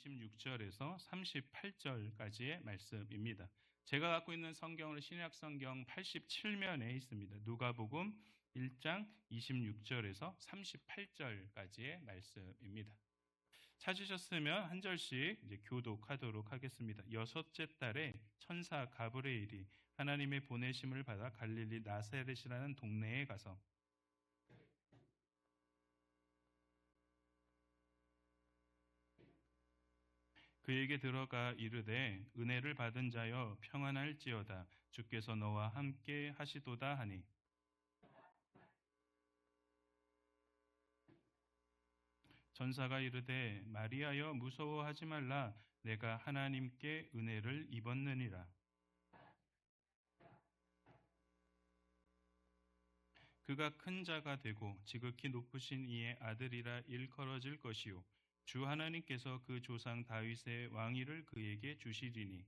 26절에서 38절까지의 말씀입니다. 제가 갖고 있는 성경은 신약 성경 87면에 있습니다. 누가복음 1장 26절에서 38절까지의 말씀입니다. 찾으셨으면 한 절씩 이제 교독하도록 하겠습니다. 여섯째 달에 천사 가브리엘이 하나님의 보내심을 받아 갈릴리 나사렛이라는 동네에 가서 그에게 들어가 이르되 은혜를 받은 자여 평안할지어다 주께서 너와 함께 하시도다 하니 천사가 이르되 마리아여 무서워하지 말라 내가 하나님께 은혜를 입었느니라. 그가 큰 자가 되고 지극히 높으신 이의 아들이라 일컬어질 것이요 주 하나님께서 그 조상 다윗의 왕위를 그에게 주시리니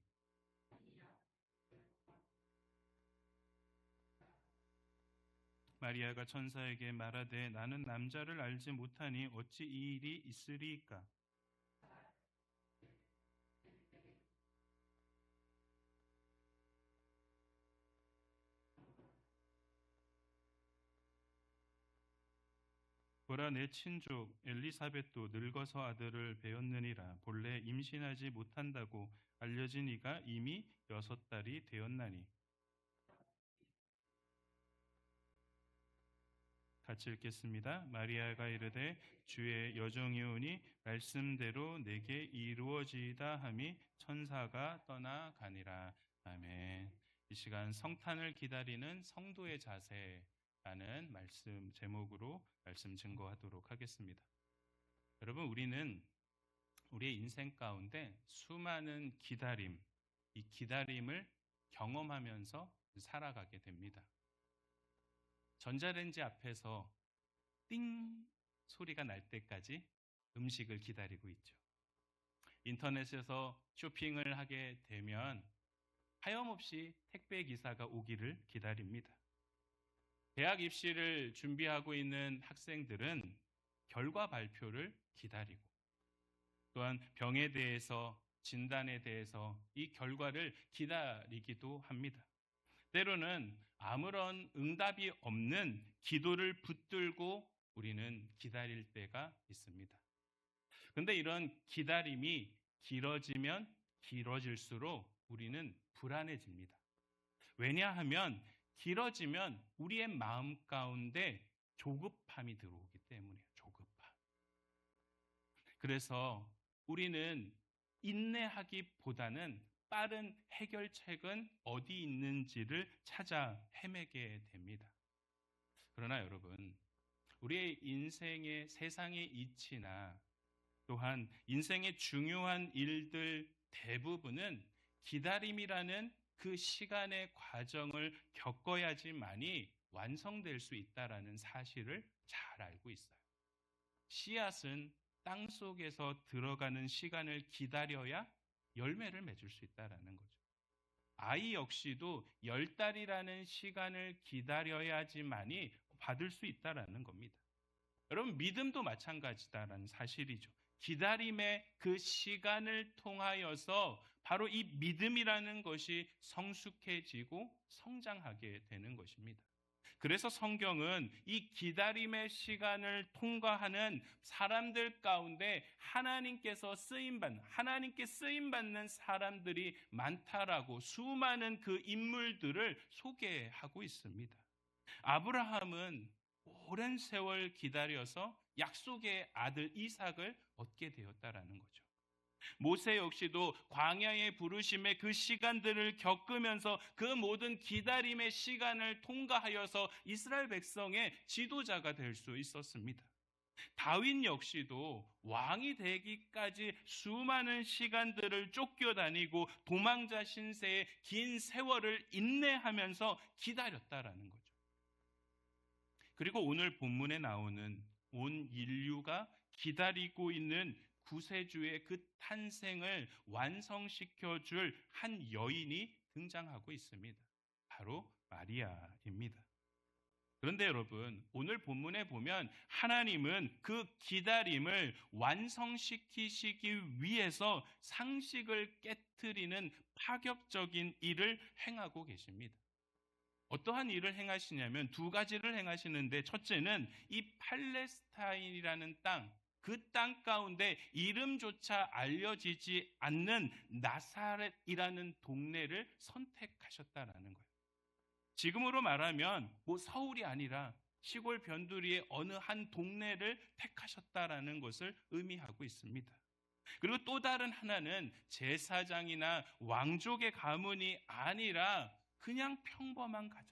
마리아가 천사에게 말하되 나는 남자를 알지 못하니 어찌 이 일이 있으리이까. 보라 내 친족 엘리사벳도 늙어서 아들을 배었느니라. 본래 임신하지 못한다고 알려진 이가 이미 6달이 되었나니. 같이 읽겠습니다. 마리아가 이르되 주의 여종이오니 말씀대로 내게 이루어지이다 하미 천사가 떠나가니라. 아멘. 이 시간 성탄을 기다리는 성도의 자세라는 말씀 제목으로 말씀 증거하도록 하겠습니다. 여러분, 우리는 우리의 인생 가운데 수많은 기다림, 이 기다림을 경험하면서 살아가게 됩니다. 전자레인지 앞에서 띵 소리가 날 때까지 음식을 기다리고 있죠. 인터넷에서 쇼핑을 하게 되면 하염없이 택배 기사가 오기를 기다립니다. 대학 입시를 준비하고 있는 학생들은 결과 발표를 기다리고 또한 병에 대해서 진단에 대해서 이 결과를 기다리기도 합니다. 때로는 아무런 응답이 없는 기도를 붙들고 우리는 기다릴 때가 있습니다. 그런데 이런 기다림이 길어지면 길어질수록 우리는 불안해집니다. 왜냐하면 길어지면 우리의 마음 가운데 조급함이 들어오기 때문이에요. 조급함. 그래서 우리는 인내하기보다는 빠른 해결책은 어디 있는지를 찾아 헤매게 됩니다. 그러나 여러분, 우리의 인생의 세상의 이치나 또한 인생의 중요한 일들 대부분은 기다림이라는 그 시간의 과정을 겪어야지만이 완성될 수 있다는 사실을 잘 알고 있어요. 씨앗은 땅 속에서 들어가는 시간을 기다려야 열매를 맺을 수 있다는 거죠. 아이 역시도 10달이라는 시간을 기다려야지만이 받을 수 있다는 겁니다. 여러분, 믿음도 마찬가지다라는 사실이죠. 기다림의 그 시간을 통하여서 바로 이 믿음이라는 것이 성숙해지고 성장하게 되는 것입니다. 그래서 성경은 이 기다림의 시간을 통과하는 사람들 가운데 하나님께 쓰임받는 사람들이 많다라고 수많은 그 인물들을 소개하고 있습니다. 아브라함은 오랜 세월 기다려서 약속의 아들 이삭을 얻게 되었다라는 거죠. 모세 역시도 광야의 부르심의 그 시간들을 겪으면서 그 모든 기다림의 시간을 통과하여서 이스라엘 백성의 지도자가 될 수 있었습니다. 다윗 역시도 왕이 되기까지 수많은 시간들을 쫓겨다니고 도망자 신세의 긴 세월을 인내하면서 기다렸다라는 거죠. 그리고 오늘 본문에 나오는 온 인류가 기다리고 있는 구세주의 그 탄생을 완성시켜줄 한 여인이 등장하고 있습니다. 바로 마리아입니다. 그런데 여러분, 오늘 본문에 보면 하나님은 그 기다림을 완성시키시기 위해서 상식을 깨트리는 파격적인 일을 행하고 계십니다. 어떠한 일을 행하시냐면 두 가지를 행하시는데, 첫째는 이 팔레스타인이라는 땅, 그 땅 가운데 이름조차 알려지지 않는 나사렛이라는 동네를 선택하셨다라는 거예요. 지금으로 말하면 서울이 아니라 시골 변두리의 어느 한 동네를 택하셨다라는 것을 의미하고 있습니다. 그리고 또 다른 하나는 제사장이나 왕족의 가문이 아니라 그냥 평범한 가정,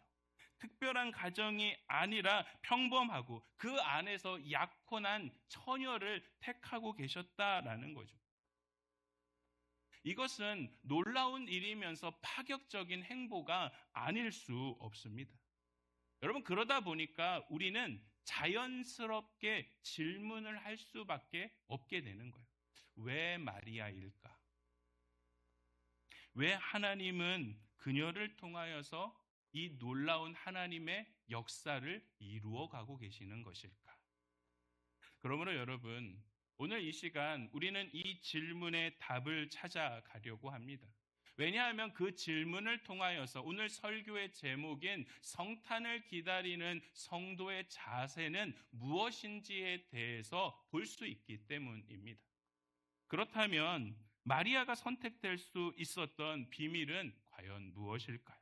특별한 가정이 아니라 평범하고 그 안에서 약혼한 처녀를 택하고 계셨다라는 거죠. 이것은 놀라운 일이면서 파격적인 행보가 아닐 수 없습니다. 여러분, 그러다 보니까 우리는 자연스럽게 질문을 할 수밖에 없게 되는 거예요. 왜 마리아일까? 왜 하나님은 그녀를 통하여서 이 놀라운 하나님의 역사를 이루어 가고 계시는 것일까? 그러므로 여러분, 오늘 이 시간 우리는 이 질문의 답을 찾아가려고 합니다. 왜냐하면 그 질문을 통하여서 오늘 설교의 제목인 성탄을 기다리는 성도의 자세는 무엇인지에 대해서 볼 수 있기 때문입니다. 그렇다면 마리아가 선택될 수 있었던 비밀은 과연 무엇일까요?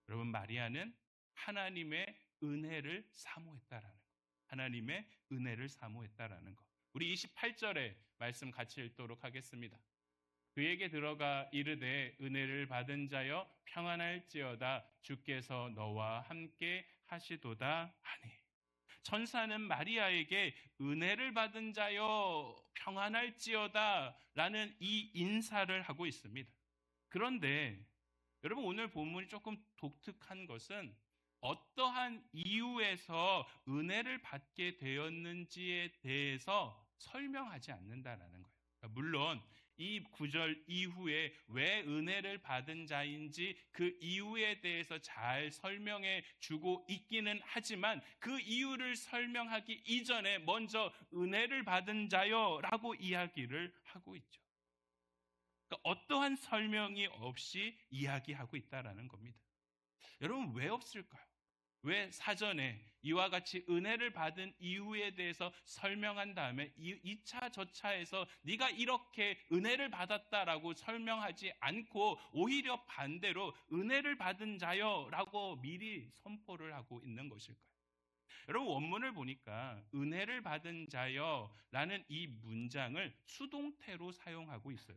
여러분, 마리아는 하나님의 은혜를 사모했다라는 것. 하나님의 은혜를 사모했다라는 것. 우리 28절의 말씀 같이 읽도록 하겠습니다. 그에게 들어가 이르되 은혜를 받은 자여 평안할지어다 주께서 너와 함께 하시도다 하니. 천사는 마리아에게 은혜를 받은 자여 평안할지어다 라는 이 인사를 하고 있습니다. 그런데 여러분, 오늘 본문이 조금 독특한 것은 어떠한 이유에서 은혜를 받게 되었는지에 대해서 설명하지 않는다라는 거예요. 물론 이 구절 이후에 왜 은혜를 받은 자인지 그 이유에 대해서 잘 설명해 주고 있기는 하지만 그 이유를 설명하기 이전에 먼저 은혜를 받은 자요 라고 이야기를 하고 있죠. 그러니까 어떠한 설명이 없이 이야기하고 있다라는 겁니다. 여러분, 왜 없을까요? 왜 사전에 이와 같이 은혜를 받은 이유에 대해서 설명한 다음에 2차 저차에서 네가 이렇게 은혜를 받았다라고 설명하지 않고 오히려 반대로 은혜를 받은 자여 라고 미리 선포를 하고 있는 것일까요? 여러분, 원문을 보니까 은혜를 받은 자여 라는 이 문장을 수동태로 사용하고 있어요.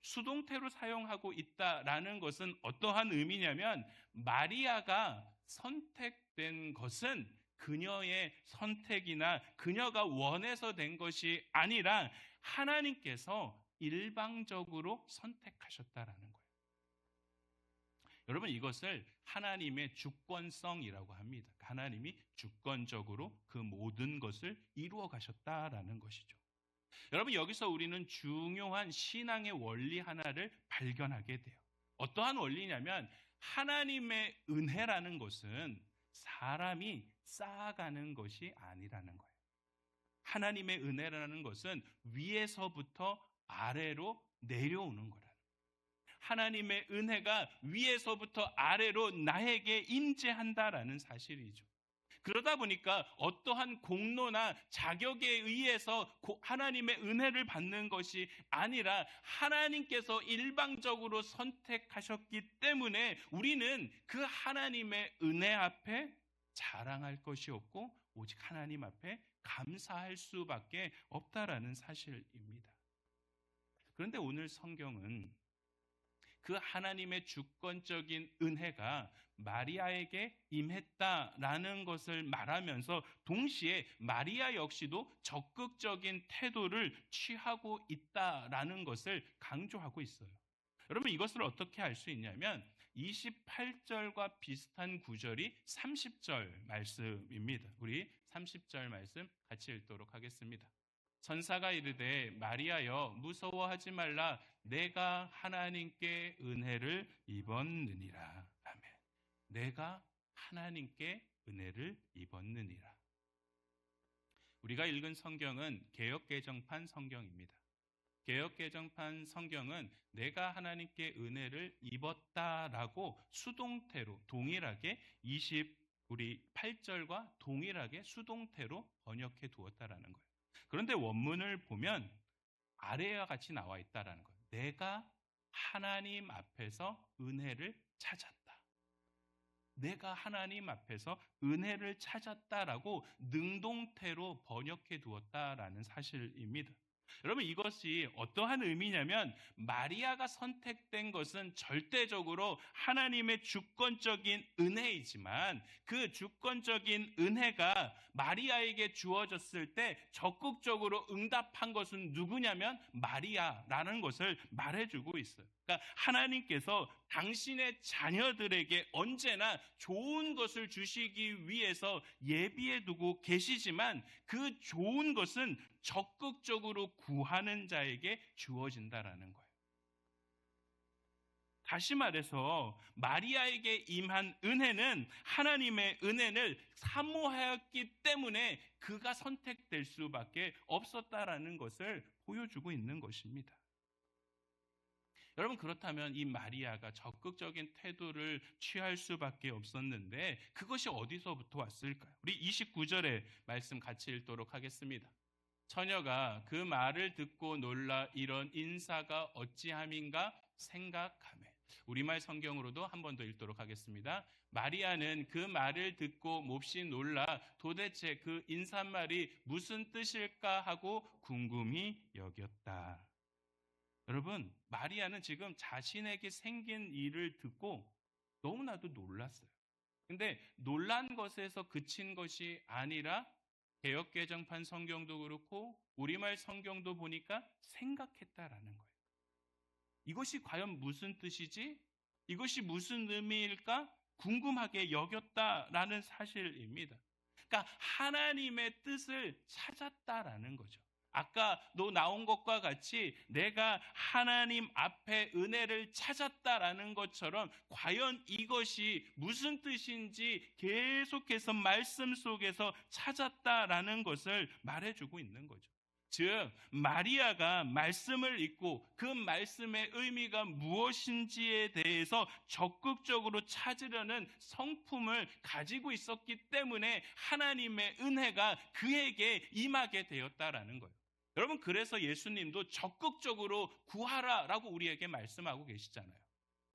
수동태로 사용하고 있다라는 것은 어떠한 의미냐면 마리아가 선택된 것은 그녀의 선택이나 그녀가 원해서 된 것이 아니라 하나님께서 일방적으로 선택하셨다라는 거예요. 여러분, 이것을 하나님의 주권성이라고 합니다. 하나님이 주권적으로 그 모든 것을 이루어 가셨다라는 것이죠. 여러분, 여기서 우리는 중요한 신앙의 원리 하나를 발견하게 돼요. 어떠한 원리냐면 하나님의 은혜라는 것은 사람이 쌓아가는 것이 아니라는 거예요. 하나님의 은혜라는 것은 위에서부터 아래로 내려오는 거라는 거예요. 하나님의 은혜가 위에서부터 아래로 나에게 임재한다라는 사실이죠. 그러다 보니까 어떠한 공로나 자격에 의해서 하나님의 은혜를 받는 것이 아니라 하나님께서 일방적으로 선택하셨기 때문에 우리는 그 하나님의 은혜 앞에 자랑할 것이 없고 오직 하나님 앞에 감사할 수밖에 없다라는 사실입니다. 그런데 오늘 성경은 그 하나님의 주권적인 은혜가 마리아에게 임했다라는 것을 말하면서 동시에 마리아 역시도 적극적인 태도를 취하고 있다라는 것을 강조하고 있어요. 여러분, 이것을 어떻게 알 수 있냐면 28절과 비슷한 구절이 30절 말씀입니다. 우리 30절 말씀 같이 읽도록 하겠습니다. 천사가 이르되 마리아여 무서워하지 말라 내가 하나님께 은혜를 입었느니라. 아멘. 내가 하나님께 은혜를 입었느니라. 우리가 읽은 성경은 개역개정판 성경입니다. 개역개정판 성경은 내가 하나님께 은혜를 입었다라고 수동태로 동일하게 우리 8절과 동일하게 수동태로 번역해 두었다라는 거예요. 그런데 원문을 보면 아래와 같이 나와 있다라는 거예요. 내가 하나님 앞에서 은혜를 찾았다. 내가 하나님 앞에서 은혜를 찾았다라고 능동태로 번역해 두었다라는 사실입니다. 여러분, 이것이 어떠한 의미냐면 마리아가 선택된 것은 절대적으로 하나님의 주권적인 은혜이지만 그 주권적인 은혜가 마리아에게 주어졌을 때 적극적으로 응답한 것은 누구냐면 마리아라는 것을 말해주고 있어요. 그러니까 하나님께서 당신의 자녀들에게 언제나 좋은 것을 주시기 위해서 예비해 두고 계시지만 그 좋은 것은 적극적으로 구하는 자에게 주어진다라는 거예요. 다시 말해서 마리아에게 임한 은혜는 하나님의 은혜를 사모하였기 때문에 그가 선택될 수밖에 없었다라는 것을 보여주고 있는 것입니다. 여러분, 그렇다면 이 마리아가 적극적인 태도를 취할 수밖에 없었는데 그것이 어디서부터 왔을까요? 우리 29절의 말씀 같이 읽도록 하겠습니다. 처녀가 그 말을 듣고 놀라 이런 인사가 어찌함인가 생각하매. 우리말 성경으로도 한 번 더 읽도록 하겠습니다. 마리아는 그 말을 듣고 몹시 놀라 도대체 그 인사말이 무슨 뜻일까 하고 궁금히 여겼다. 여러분, 마리아는 지금 자신에게 생긴 일을 듣고 너무나도 놀랐어요. 근데 놀란 것에서 그친 것이 아니라 개역개정판 성경도 그렇고 우리말 성경도 보니까 생각했다라는 거예요. 이것이 과연 무슨 뜻이지? 이것이 무슨 의미일까? 궁금하게 여겼다라는 사실입니다. 그러니까 하나님의 뜻을 찾았다라는 거죠. 아까도 나온 것과 같이 내가 하나님 앞에 은혜를 찾았다라는 것처럼 과연 이것이 무슨 뜻인지 계속해서 말씀 속에서 찾았다라는 것을 말해주고 있는 거죠. 즉 마리아가 말씀을 읽고 그 말씀의 의미가 무엇인지에 대해서 적극적으로 찾으려는 성품을 가지고 있었기 때문에 하나님의 은혜가 그에게 임하게 되었다라는 거예요. 여러분, 그래서 예수님도 적극적으로 구하라라고 우리에게 말씀하고 계시잖아요.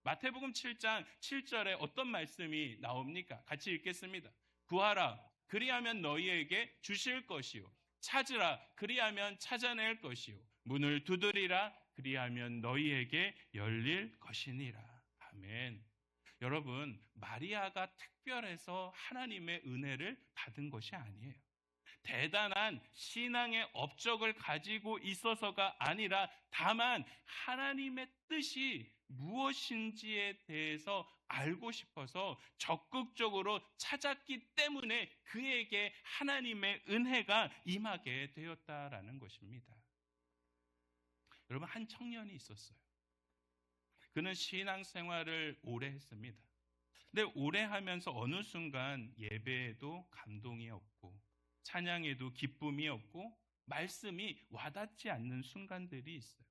마태복음 7장 7절에 어떤 말씀이 나옵니까? 같이 읽겠습니다. 구하라, 그리하면 너희에게 주실 것이요. 찾으라, 그리하면 찾아낼 것이요. 문을 두드리라, 그리하면 너희에게 열릴 것이니라. 아멘. 여러분, 마리아가 특별해서 하나님의 은혜를 받은 것이 아니에요. 대단한 신앙의 업적을 가지고 있어서가 아니라 다만 하나님의 뜻이 무엇인지에 대해서 알고 싶어서 적극적으로 찾았기 때문에 그에게 하나님의 은혜가 임하게 되었다라는 것입니다. 여러분, 한 청년이 있었어요. 그는 신앙생활을 오래 했습니다. 근데 오래 하면서 어느 순간 예배에도 감동이 없고 찬양에도 기쁨이 없고 말씀이 와닿지 않는 순간들이 있어요.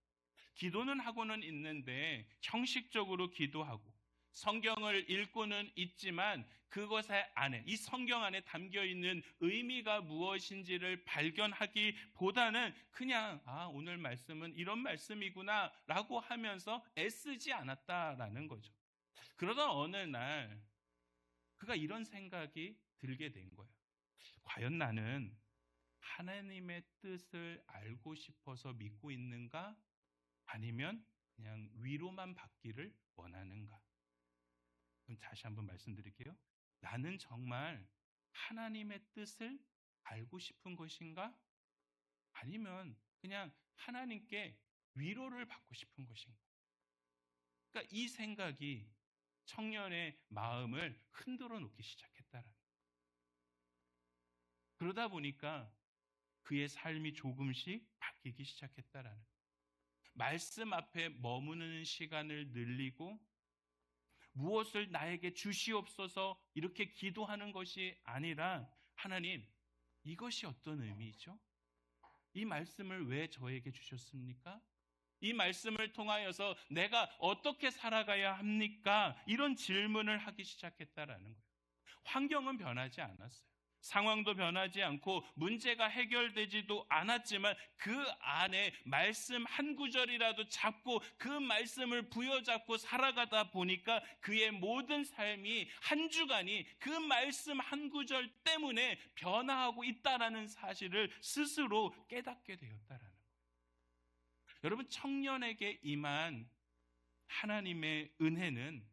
기도는 하고는 있는데 형식적으로 기도하고 성경을 읽고는 있지만 그것의 안에, 이 성경 안에 담겨있는 의미가 무엇인지를 발견하기보다는 그냥 오늘 말씀은 이런 말씀이구나 라고 하면서 애쓰지 않았다라는 거죠. 그러던 어느 날 그가 이런 생각이 들게 된 거예요. 과연 나는 하나님의 뜻을 알고 싶어서 믿고 있는가? 아니면 그냥 위로만 받기를 원하는가? 그럼 다시 한번 말씀드릴게요. 나는 정말 하나님의 뜻을 알고 싶은 것인가? 아니면 그냥 하나님께 위로를 받고 싶은 것인가? 그러니까 이 생각이 청년의 마음을 흔들어 놓기 시작했다라는 거예요. 그러다 보니까 그의 삶이 조금씩 바뀌기 시작했다라는 거예요. 말씀 앞에 머무는 시간을 늘리고 무엇을 나에게 주시옵소서 이렇게 기도하는 것이 아니라 하나님, 이것이 어떤 의미죠? 이 말씀을 왜 저에게 주셨습니까? 이 말씀을 통하여서 내가 어떻게 살아가야 합니까? 이런 질문을 하기 시작했다라는 거예요. 환경은 변하지 않았어요. 상황도 변하지 않고 문제가 해결되지도 않았지만 그 안에 말씀 한 구절이라도 잡고 그 말씀을 부여잡고 살아가다 보니까 그의 모든 삶이 한 주간이 그 말씀 한 구절 때문에 변화하고 있다라는 사실을 스스로 깨닫게 되었다라는 거예요. 여러분, 청년에게 임한 하나님의 은혜는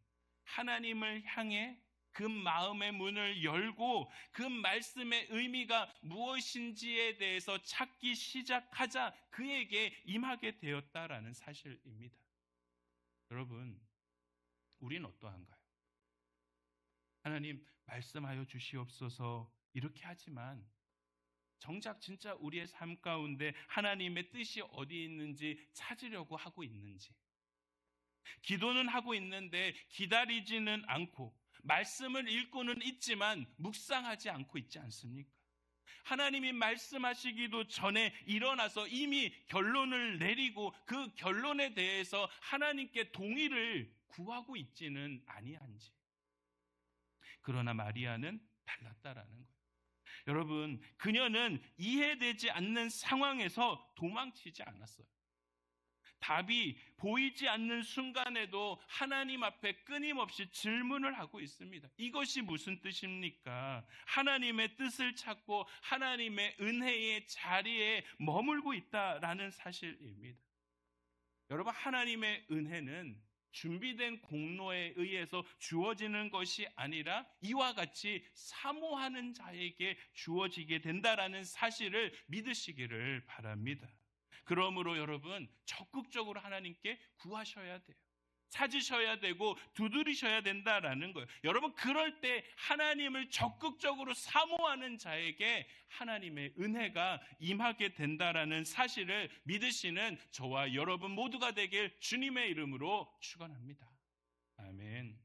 하나님을 향해 그 마음의 문을 열고 그 말씀의 의미가 무엇인지에 대해서 찾기 시작하자 그에게 임하게 되었다라는 사실입니다. 여러분, 우린 어떠한가요? 하나님 말씀하여 주시옵소서 이렇게 하지만 정작 진짜 우리의 삶 가운데 하나님의 뜻이 어디 있는지 찾으려고 하고 있는지, 기도는 하고 있는데 기다리지는 않고 말씀을 읽고는 있지만 묵상하지 않고 있지 않습니까? 하나님이 말씀하시기도 전에 일어나서 이미 결론을 내리고 그 결론에 대해서 하나님께 동의를 구하고 있지는 아니한지. 그러나 마리아는 달랐다라는 거예요. 여러분, 그녀는 이해되지 않는 상황에서 도망치지 않았어요. 답이 보이지 않는 순간에도 하나님 앞에 끊임없이 질문을 하고 있습니다. 이것이 무슨 뜻입니까? 하나님의 뜻을 찾고 하나님의 은혜의 자리에 머물고 있다라는 사실입니다. 여러분, 하나님의 은혜는 준비된 공로에 의해서 주어지는 것이 아니라 이와 같이 사모하는 자에게 주어지게 된다라는 사실을 믿으시기를 바랍니다. 그러므로 여러분, 적극적으로 하나님께 구하셔야 돼요. 찾으셔야 되고 두드리셔야 된다라는 거예요. 여러분, 그럴 때 하나님을 적극적으로 사모하는 자에게 하나님의 은혜가 임하게 된다라는 사실을 믿으시는 저와 여러분 모두가 되길 주님의 이름으로 축원합니다. 아멘.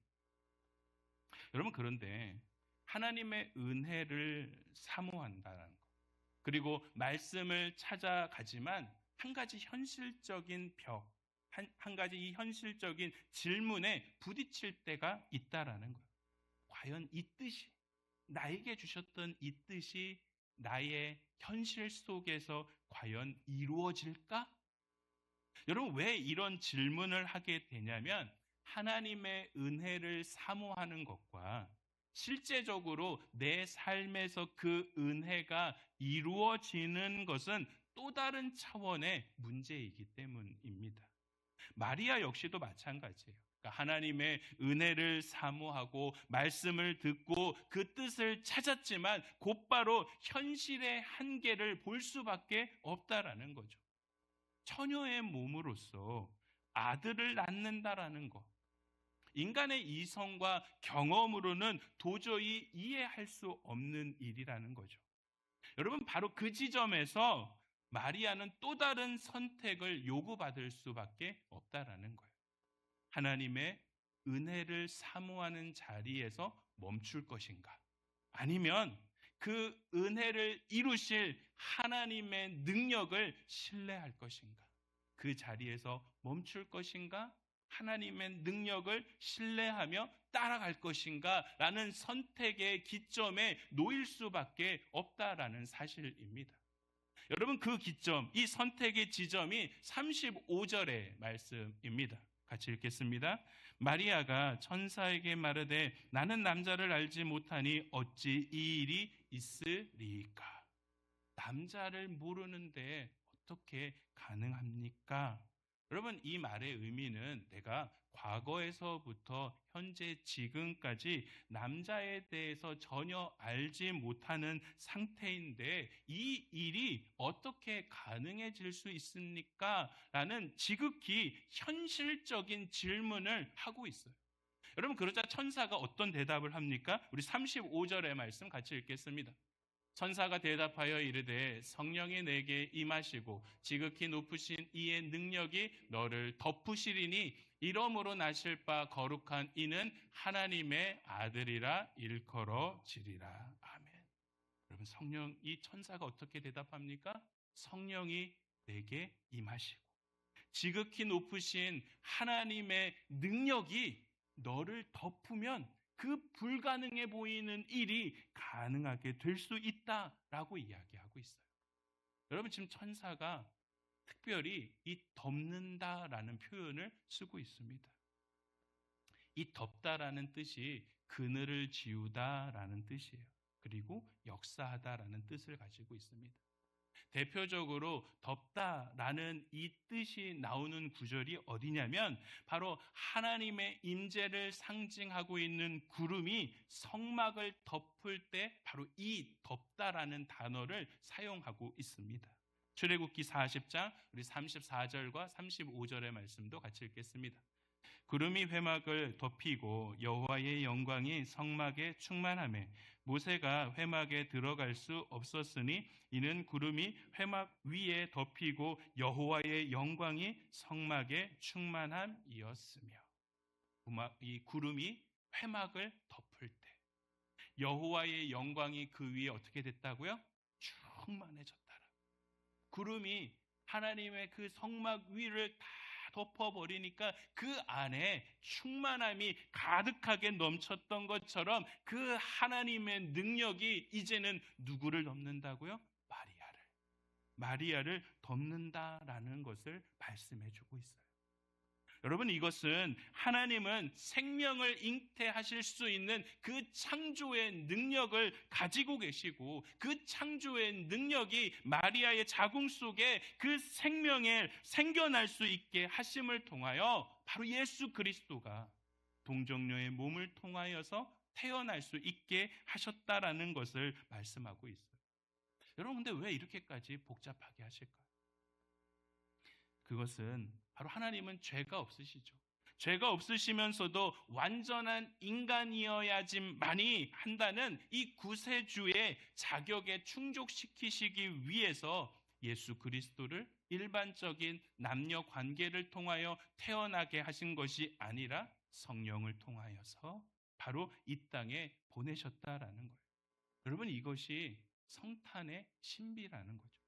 여러분, 그런데 하나님의 은혜를 사모한다는 것, 그리고 말씀을 찾아가지만 한 가지 현실적인 벽, 한 가지 이 현실적인 질문에 부딪힐 때가 있다라는 거예요. 과연 이 뜻이, 나에게 주셨던 이 뜻이 나의 현실 속에서 과연 이루어질까? 여러분, 왜 이런 질문을 하게 되냐면 하나님의 은혜를 사모하는 것과 실제적으로 내 삶에서 그 은혜가 이루어지는 것은 또 다른 차원의 문제이기 때문입니다. 마리아 역시도 마찬가지예요. 그러니까 하나님의 은혜를 사모하고 말씀을 듣고 그 뜻을 찾았지만 곧바로 현실의 한계를 볼 수밖에 없다라는 거죠. 처녀의 몸으로서 아들을 낳는다라는 것, 인간의 이성과 경험으로는 도저히 이해할 수 없는 일이라는 거죠. 여러분, 바로 그 지점에서 마리아는 또 다른 선택을 요구받을 수밖에 없다라는 거예요. 하나님의 은혜를 사모하는 자리에서 멈출 것인가? 아니면 그 은혜를 이루실 하나님의 능력을 신뢰할 것인가? 그 자리에서 멈출 것인가? 하나님의 능력을 신뢰하며 따라갈 것인가? 라는 선택의 기점에 놓일 수밖에 없다라는 사실입니다. 여러분, 그 기점, 이 선택의 지점이 35절의 말씀입니다. 같이 읽겠습니다. 마리아가 천사에게 말하되 나는 남자를 알지 못하니 어찌 이 일이 있으리까? 남자를 모르는데 어떻게 가능합니까? 여러분, 이 말의 의미는 내가 과거에서부터 현재 지금까지 남자에 대해서 전혀 알지 못하는 상태인데 이 일이 어떻게 가능해질 수 있습니까? 라는 지극히 현실적인 질문을 하고 있어요. 여러분, 그러자 천사가 어떤 대답을 합니까? 우리 35절의 말씀 같이 읽겠습니다. 천사가 대답하여 이르되 성령이 내게 임하시고 지극히 높으신 이의 능력이 너를 덮으시리니 이러므로 나실 바 거룩한 이는 하나님의 아들이라 일컬어지리라. 아멘. 여러분, 이 천사가 어떻게 대답합니까? 성령이 내게 임하시고 지극히 높으신 하나님의 능력이 너를 덮으면 그 불가능해 보이는 일이 가능하게 될 수 있다라고 이야기하고 있어요. 여러분, 지금 천사가 특별히 이 덮는다라는 표현을 쓰고 있습니다. 이 덮다라는 뜻이 그늘을 지우다라는 뜻이에요. 그리고 역사하다라는 뜻을 가지고 있습니다. 대표적으로 덮다라는 이 뜻이 나오는 구절이 어디냐면 바로 하나님의 임재를 상징하고 있는 구름이 성막을 덮을 때 바로 이 덮다라는 단어를 사용하고 있습니다. 출애굽기 40장 우리 34절과 35절의 말씀도 같이 읽겠습니다. 구름이 회막을 덮이고 여호와의 영광이 성막에 충만하매 모세가 회막에 들어갈 수 없었으니 이는 구름이 회막 위에 덮이고 여호와의 영광이 성막에 충만함이었으며. 이 구름이 회막을 덮을 때 여호와의 영광이 그 위에 어떻게 됐다고요? 충만해졌다라. 구름이 하나님의 그 성막 위를 다 덮어버리니까 그 안에 충만함이 가득하게 넘쳤던 것처럼 그 하나님의 능력이 이제는 누구를 덮는다고요? 마리아를 덮는다라는 것을 말씀해주고 있어요. 여러분, 이것은 하나님은 생명을 잉태하실 수 있는 그 창조의 능력을 가지고 계시고 그 창조의 능력이 마리아의 자궁 속에 그 생명을 생겨날 수 있게 하심을 통하여 바로 예수 그리스도가 동정녀의 몸을 통하여서 태어날 수 있게 하셨다라는 것을 말씀하고 있어요. 여러분, 근데 왜 이렇게까지 복잡하게 하실까요? 그것은 바로 하나님은 죄가 없으시죠. 죄가 없으시면서도 완전한 인간이어야지만이 한다는 이 구세주의 자격에 충족시키시기 위해서 예수 그리스도를 일반적인 남녀 관계를 통하여 태어나게 하신 것이 아니라 성령을 통하여서 바로 이 땅에 보내셨다라는 거예요. 여러분, 이것이 성탄의 신비라는 거죠.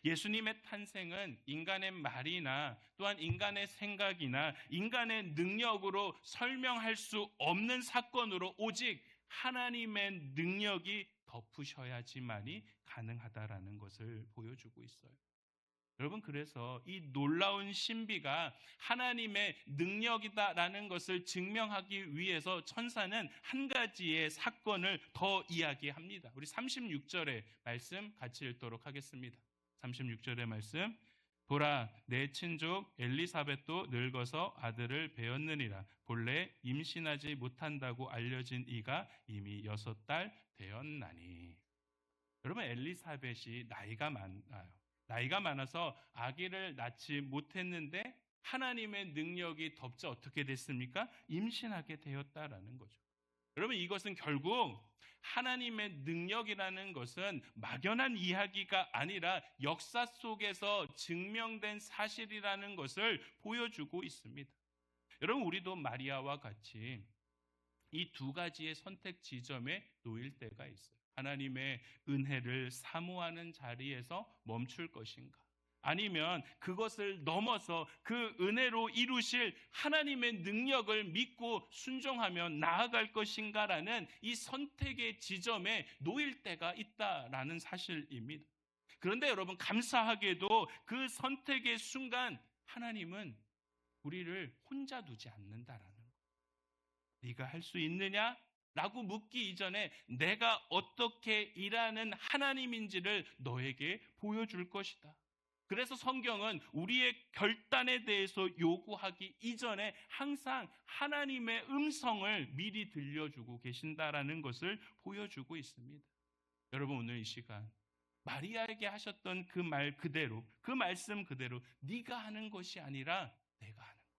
예수님의 탄생은 인간의 말이나 또한 인간의 생각이나 인간의 능력으로 설명할 수 없는 사건으로 오직 하나님의 능력이 덮으셔야지만이 가능하다라는 것을 보여주고 있어요. 여러분, 그래서 이 놀라운 신비가 하나님의 능력이다라는 것을 증명하기 위해서 천사는 한 가지의 사건을 더 이야기합니다. 우리 36절의 말씀 같이 읽도록 하겠습니다. 36절의 말씀. 보라, 내 친족 엘리사벳도 늙어서 아들을 배었느니라. 본래 임신하지 못한다고 알려진 이가 이미 6달 되었나니. 여러분, 엘리사벳이 나이가 많아요. 나이가 많아서 아기를 낳지 못했는데 하나님의 능력이 덮자 어떻게 됐습니까? 임신하게 되었다라는 거죠. 여러분, 이것은 결국 하나님의 능력이라는 것은 막연한 이야기가 아니라 역사 속에서 증명된 사실이라는 것을 보여주고 있습니다. 여러분, 우리도 마리아와 같이 이 두 가지의 선택 지점에 놓일 때가 있어요. 하나님의 은혜를 사모하는 자리에서 멈출 것인가? 아니면 그것을 넘어서 그 은혜로 이루실 하나님의 능력을 믿고 순종하며 나아갈 것인가라는 이 선택의 지점에 놓일 때가 있다라는 사실입니다. 그런데 여러분, 감사하게도 그 선택의 순간 하나님은 우리를 혼자 두지 않는다라는 거예요. 네가 할 수 있느냐? 라고 묻기 이전에 내가 어떻게 일하는 하나님인지를 너에게 보여줄 것이다. 그래서 성경은 우리의 결단에 대해서 요구하기 이전에 항상 하나님의 음성을 미리 들려주고 계신다라는 것을 보여주고 있습니다. 여러분, 오늘 이 시간 마리아에게 하셨던 그 말 그대로, 그 말씀 그대로 네가 하는 것이 아니라 내가 하는 거야.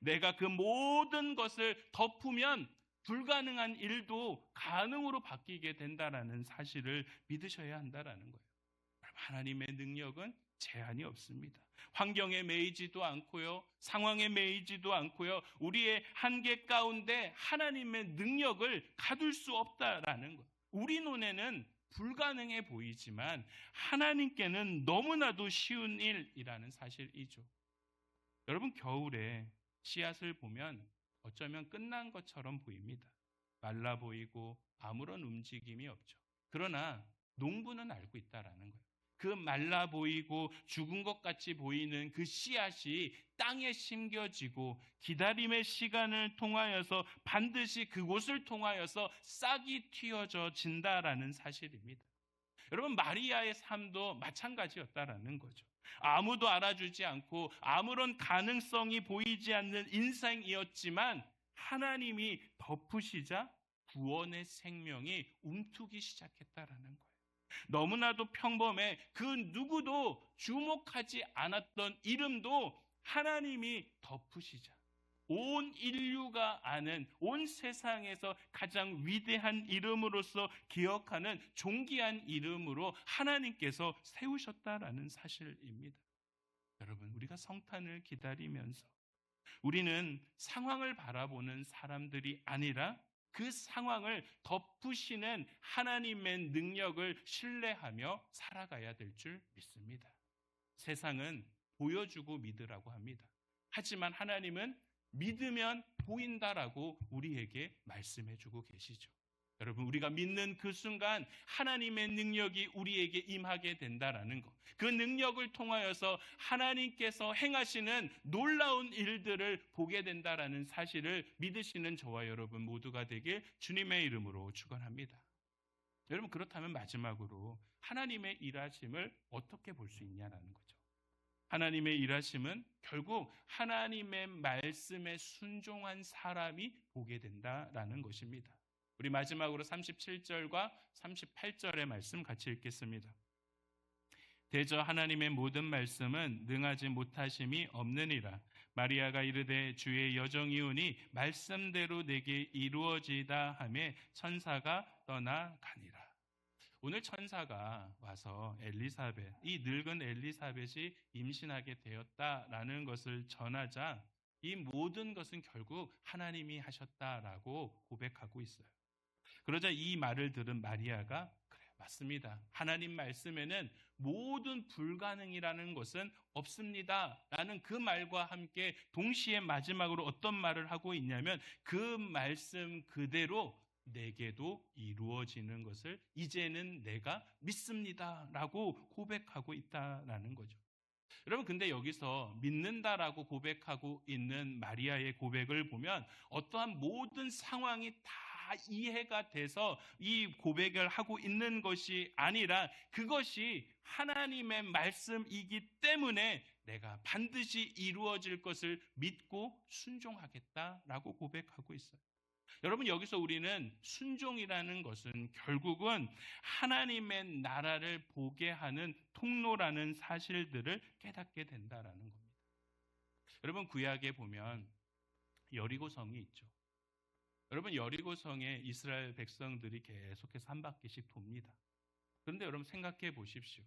내가 그 모든 것을 덮으면 불가능한 일도 가능으로 바뀌게 된다라는 사실을 믿으셔야 한다라는 거예요. 하나님의 능력은 제한이 없습니다. 환경에 매이지도 않고요. 상황에 매이지도 않고요. 우리의 한계 가운데 하나님의 능력을 가둘 수 없다라는 것. 우리 눈에는 불가능해 보이지만 하나님께는 너무나도 쉬운 일이라는 사실이죠. 여러분, 겨울에 씨앗을 보면 어쩌면 끝난 것처럼 보입니다. 말라 보이고 아무런 움직임이 없죠. 그러나 농부는 알고 있다라는 거예요. 그 말라 보이고 죽은 것 같이 보이는 그 씨앗이 땅에 심겨지고 기다림의 시간을 통하여서 반드시 그곳을 통하여서 싹이 틔어져 진다라는 사실입니다. 여러분, 마리아의 삶도 마찬가지였다라는 거죠. 아무도 알아주지 않고 아무런 가능성이 보이지 않는 인생이었지만 하나님이 덮으시자 구원의 생명이 움트기 시작했다라는 거예요. 너무나도 평범해 그 누구도 주목하지 않았던 이름도 하나님이 덮으시자 온 인류가 아는, 온 세상에서 가장 위대한 이름으로서 기억하는 존귀한 이름으로 하나님께서 세우셨다라는 사실입니다. 여러분, 우리가 성탄을 기다리면서 우리는 상황을 바라보는 사람들이 아니라 그 상황을 덮으시는 하나님의 능력을 신뢰하며 살아가야 될 줄 믿습니다. 세상은 보여주고 믿으라고 합니다. 하지만 하나님은 믿으면 보인다라고 우리에게 말씀해주고 계시죠. 여러분, 우리가 믿는 그 순간 하나님의 능력이 우리에게 임하게 된다라는 것, 그 능력을 통하여서 하나님께서 행하시는 놀라운 일들을 보게 된다라는 사실을 믿으시는 저와 여러분 모두가 되길 주님의 이름으로 축원합니다. 여러분, 그렇다면 마지막으로 하나님의 일하심을 어떻게 볼 수 있냐라는 거죠. 하나님의 일하심은 결국 하나님의 말씀에 순종한 사람이 보게 된다라는 것입니다. 우리 마지막으로 37절과 38절의 말씀 같이 읽겠습니다. 대저 하나님의 모든 말씀은 능하지 못하심이 없느니라. 마리아가 이르되 주의 여정이오니 말씀대로 내게 이루어지다 하매 천사가 떠나가니라. 오늘 천사가 와서 이 늙은 엘리사벳이 임신하게 되었다라는 것을 전하자 이 모든 것은 결국 하나님이 하셨다라고 고백하고 있어요. 그러자 이 말을 들은 마리아가 그래, 맞습니다. 하나님 말씀에는 모든 불가능이라는 것은 없습니다. 라는 그 말과 함께 동시에 마지막으로 어떤 말을 하고 있냐면 그 말씀 그대로 내게도 이루어지는 것을 이제는 내가 믿습니다. 라고 고백하고 있다라는 거죠. 여러분, 근데 여기서 믿는다라고 고백하고 있는 마리아의 고백을 보면 어떠한 모든 상황이 다 이해가 돼서 이 고백을 하고 있는 것이 아니라 그것이 하나님의 말씀이기 때문에 내가 반드시 이루어질 것을 믿고 순종하겠다라고 고백하고 있어요. 여러분, 여기서 우리는 순종이라는 것은 결국은 하나님의 나라를 보게 하는 통로라는 사실들을 깨닫게 된다라는 겁니다. 여러분, 구약에 보면 여리고성이 있죠. 여러분, 여리고성에 이스라엘 백성들이 계속해서 한 바퀴씩 돕니다. 그런데 여러분 생각해 보십시오.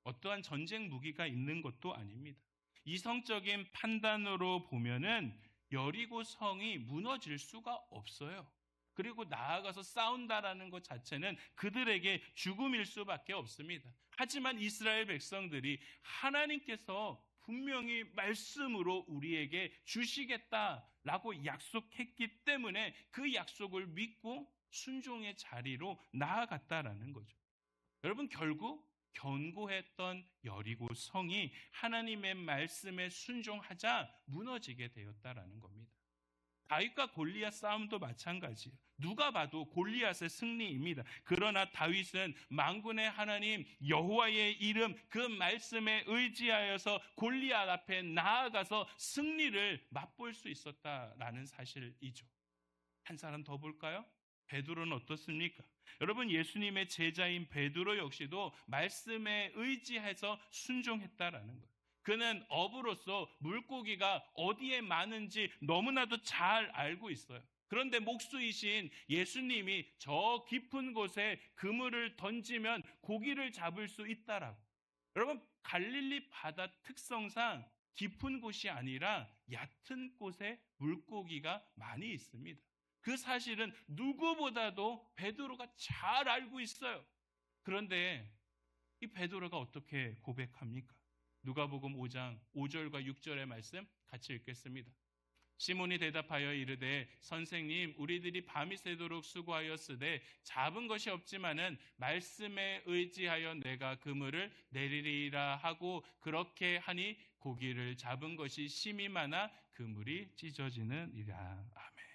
어떠한 전쟁 무기가 있는 것도 아닙니다. 이성적인 판단으로 보면은 여리고 성이 무너질 수가 없어요. 그리고 나아가서 싸운다라는 것 자체는 그들에게 죽음일 수밖에 없습니다. 하지만 이스라엘 백성들이 하나님께서 분명히 말씀으로 우리에게 주시겠다라고 약속했기 때문에 그 약속을 믿고 순종의 자리로 나아갔다라는 거죠. 여러분, 결국 견고했던 여리고 성이 하나님의 말씀에 순종하자 무너지게 되었다라는 겁니다. 다윗과 골리앗 싸움도 마찬가지예요. 누가 봐도 골리앗의 승리입니다. 그러나 다윗은 만군의 하나님 여호와의 이름 그 말씀에 의지하여서 골리앗 앞에 나아가서 승리를 맛볼 수 있었다라는 사실이죠. 한 사람 더 볼까요? 베드로는 어떻습니까? 여러분, 예수님의 제자인 베드로 역시도 말씀에 의지해서 순종했다라는 거예요. 그는 어부로서 물고기가 어디에 많은지 너무나도 잘 알고 있어요. 그런데 목수이신 예수님이 저 깊은 곳에 그물을 던지면 고기를 잡을 수 있다라고, 여러분, 갈릴리 바다 특성상 깊은 곳이 아니라 얕은 곳에 물고기가 많이 있습니다. 그 사실은 누구보다도 베드로가 잘 알고 있어요. 그런데 이 베드로가 어떻게 고백합니까? 누가복음 5장 5절과 6절의 말씀 같이 읽겠습니다. 시몬이 대답하여 이르되 선생님 우리들이 밤이 새도록 수고하였으되 잡은 것이 없지만은 말씀에 의지하여 내가 그물을 내리리라 하고 그렇게 하니 고기를 잡은 것이 심히 많아 그물이 찢어지느니라. 아멘.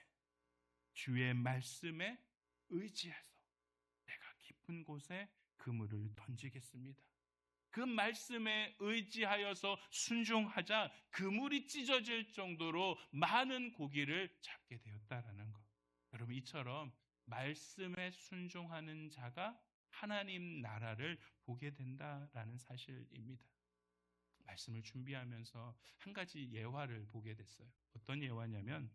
주의 말씀에 의지해서 내가 깊은 곳에 그물을 던지겠습니다. 그 말씀에 의지하여서 순종하자 그물이 찢어질 정도로 많은 고기를 잡게 되었다라는 것. 여러분, 이처럼 말씀에 순종하는 자가 하나님 나라를 보게 된다라는 사실입니다. 말씀을 준비하면서 한 가지 예화를 보게 됐어요. 어떤 예화냐면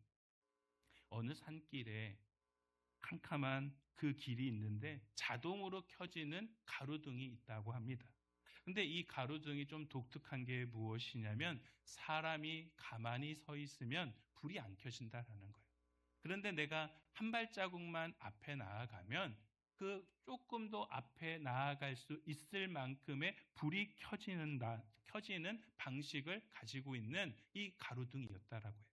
어느 산길에 캄캄한 그 길이 있는데 자동으로 켜지는 가로등이 있다고 합니다. 근데 이 가로등이 좀 독특한 게 무엇이냐면 사람이 가만히 서 있으면 불이 안 켜진다라는 거예요. 그런데 내가 한 발자국만 앞에 나아가면 그 조금 더 앞에 나아갈 수 있을 만큼의 불이 켜지는 방식을 가지고 있는 이 가로등이었다라고 해요.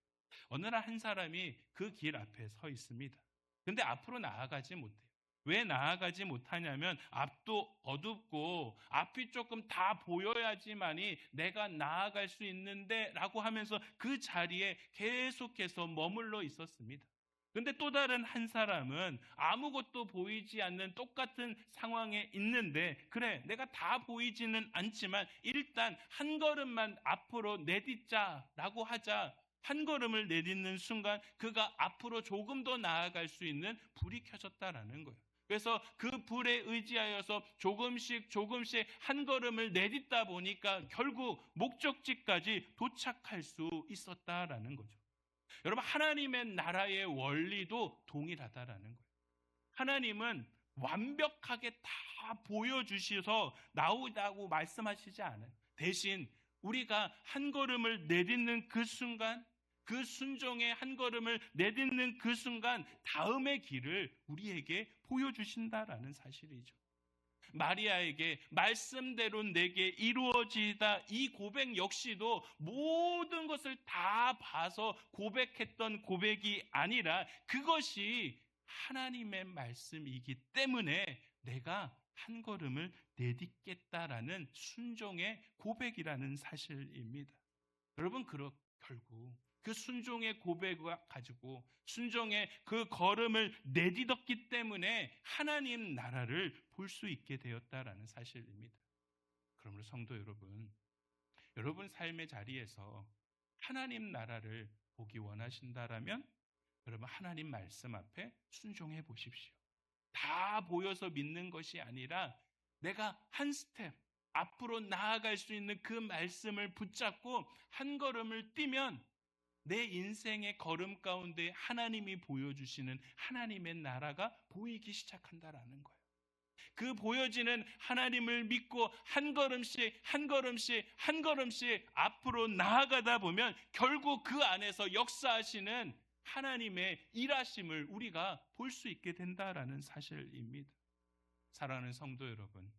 어느 날 한 사람이 그 길 앞에 서 있습니다. 근데 앞으로 나아가지 못해요. 왜 나아가지 못하냐면 앞도 어둡고 앞이 조금 다 보여야지만이 내가 나아갈 수 있는데 라고 하면서 그 자리에 계속해서 머물러 있었습니다. 근데 또 다른 한 사람은 아무것도 보이지 않는 똑같은 상황에 있는데 그래 내가 다 보이지는 않지만 일단 한 걸음만 앞으로 내딛자라고 하자 한 걸음을 내딛는 순간 그가 앞으로 조금 더 나아갈 수 있는 불이 켜졌다라는 거예요. 그래서 그 불에 의지하여서 조금씩 한 걸음을 내딛다 보니까 결국 목적지까지 도착할 수 있었다라는 거죠. 여러분, 하나님의 나라의 원리도 동일하다라는 거예요. 하나님은 완벽하게 다 보여주셔서 나오다고 말씀하시지 않아요. 대신 우리가 한 걸음을 내딛는 그 순간, 그 순종의 한 걸음을 내딛는 그 순간 다음의 길을 우리에게 보여주신다라는 사실이죠. 마리아에게 말씀대로 내게 이루어지다 이 고백 역시도 모든 것을 다 봐서 고백했던 고백이 아니라 그것이 하나님의 말씀이기 때문에 내가 한 걸음을 내딛겠다라는 순종의 고백이라는 사실입니다. 여러분, 결국 그 순종의 고백을 가지고 순종의 그 걸음을 내딛었기 때문에 하나님 나라를 볼 수 있게 되었다라는 사실입니다. 그러므로 성도 여러분, 여러분 삶의 자리에서 하나님 나라를 보기 원하신다라면 여러분 하나님 말씀 앞에 순종해 보십시오. 다 보여서 믿는 것이 아니라 내가 한 스텝 앞으로 나아갈 수 있는 그 말씀을 붙잡고 한 걸음을 뛰면 내 인생의 걸음 가운데 하나님이 보여주시는 하나님의 나라가 보이기 시작한다라는 거예요. 그 보여지는 하나님을 믿고 한 걸음씩 앞으로 나아가다 보면 결국 그 안에서 역사하시는 하나님의 일하심을 우리가 볼 수 있게 된다라는 사실입니다. 사랑하는 성도 여러분,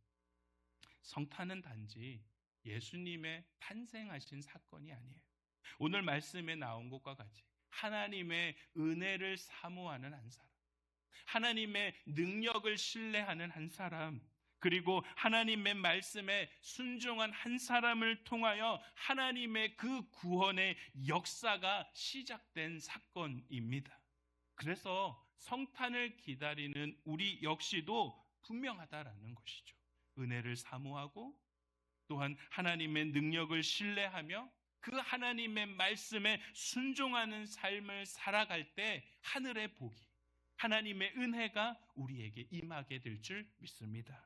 성탄은 단지 예수님의 탄생하신 사건이 아니에요. 오늘 말씀에 나온 것과 같이 하나님의 은혜를 사모하는 한 사람, 하나님의 능력을 신뢰하는 한 사람, 그리고 하나님의 말씀에 순종한 한 사람을 통하여 하나님의 그 구원의 역사가 시작된 사건입니다. 그래서 성탄을 기다리는 우리 역시도 분명하다라는 것이죠. 은혜를 사모하고 또한 하나님의 능력을 신뢰하며 그 하나님의 말씀에 순종하는 삶을 살아갈 때 하늘의 복이, 하나님의 은혜가 우리에게 임하게 될 줄 믿습니다.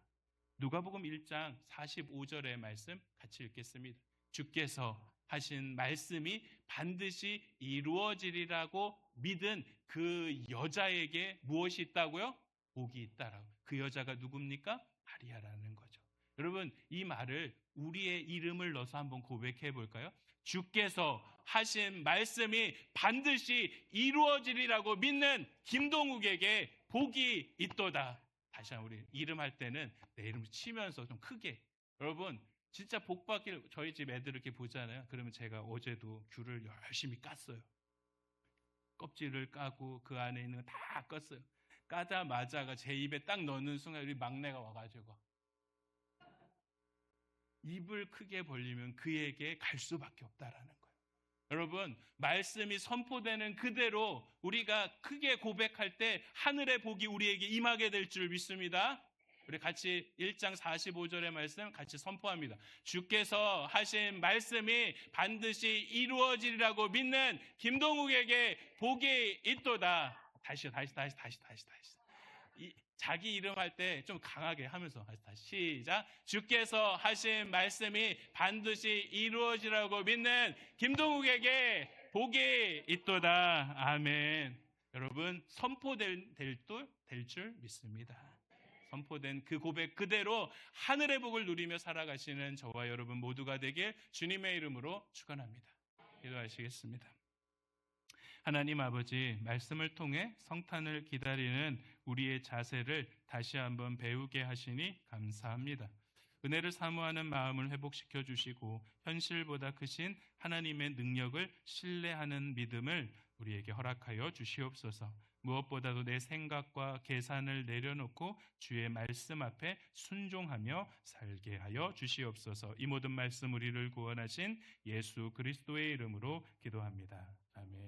누가복음 1장 45절의 말씀 같이 읽겠습니다. 주께서 하신 말씀이 반드시 이루어지리라고 믿은 그 여자에게 무엇이 있다고요? 복이 있다라고. 그 여자가 누굽니까? 마리아라는 거죠. 여러분, 이 말을 우리의 이름을 넣어서 한번 고백해 볼까요? 주께서 하신 말씀이 반드시 이루어지리라고 믿는 김동욱에게 복이 있도다. 다시 한번 우리 이름 할 때는 내 이름을 치면서 좀 크게. 여러분, 진짜 복 받길 저희 집 애들 이렇게 보잖아요. 그러면 제가 어제도 귤을 열심히 깠어요. 껍질을 까고 그 안에 있는 거 다 껐어요. 까자마자가 제 입에 딱 넣는 순간 우리 막내가 와가지고 입을 크게 벌리면 그에게 갈 수밖에 없다라는 거예요. 여러분, 말씀이 선포되는 그대로 우리가 크게 고백할 때 하늘의 복이 우리에게 임하게 될 줄 믿습니다. 우리 같이 1장 45절의 말씀 같이 선포합니다. 주께서 하신 말씀이 반드시 이루어지리라고 믿는 김동욱에게 복이 있도다. 다시. 자기 이름 할 때 좀 강하게 하면서 다시 시작. 주께서 하신 말씀이 반드시 이루어지라고 믿는 김동욱에게 복이 있도다. 아멘. 여러분, 선포될 줄 믿습니다. 선포된 그 고백 그대로 하늘의 복을 누리며 살아가시는 저와 여러분 모두가 되길 주님의 이름으로 축원합니다. 기도하시겠습니다. 하나님 아버지, 말씀을 통해 성탄을 기다리는 우리의 자세를 다시 한번 배우게 하시니 감사합니다. 은혜를 사모하는 마음을 회복시켜 주시고 현실보다 크신 하나님의 능력을 신뢰하는 믿음을 우리에게 허락하여 주시옵소서. 무엇보다도 내 생각과 계산을 내려놓고 주의 말씀 앞에 순종하며 살게 하여 주시옵소서. 이 모든 말씀 우리를 구원하신 예수 그리스도의 이름으로 기도합니다. 아멘.